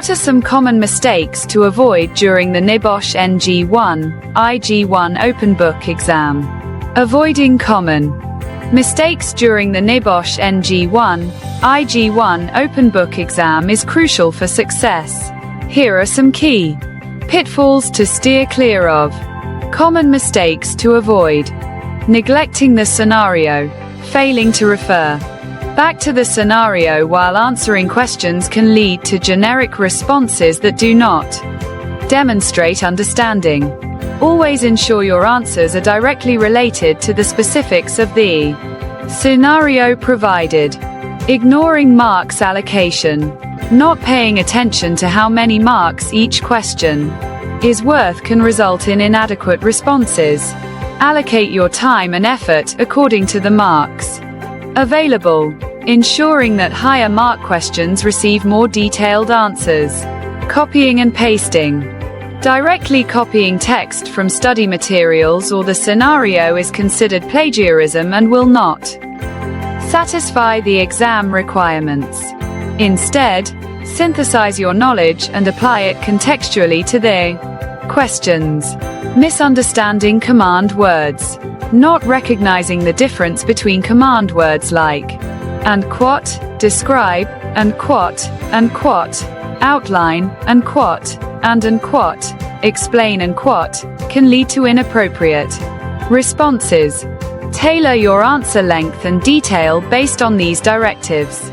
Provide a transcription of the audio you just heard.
What are some common mistakes to avoid during the NEBOSH NG1, IG1 open book exam? Avoiding common mistakes during the NEBOSH NG1, IG1 open book exam is crucial for success. Here are some key pitfalls to steer clear of. Common mistakes to avoid: neglecting the scenario, failing to refer back to the scenario while answering questions can lead to generic responses that do not demonstrate understanding. Always ensure your answers are directly related to the specifics of the scenario provided. Ignoring marks allocation. Not paying attention to how many marks each question is worth can result in inadequate responses. Allocate your time and effort according to the marks available, ensuring that higher mark questions receive more detailed answers. Copying and pasting. Directly copying text from study materials or the scenario is considered plagiarism and will not satisfy the exam requirements. Instead, synthesize your knowledge and apply it contextually to the questions. Misunderstanding command words. Not recognizing the difference between command words like and quote, describe, and quote, outline, and quote, and quote, explain and quote, can lead to inappropriate responses. Tailor your answer length and detail based on these directives.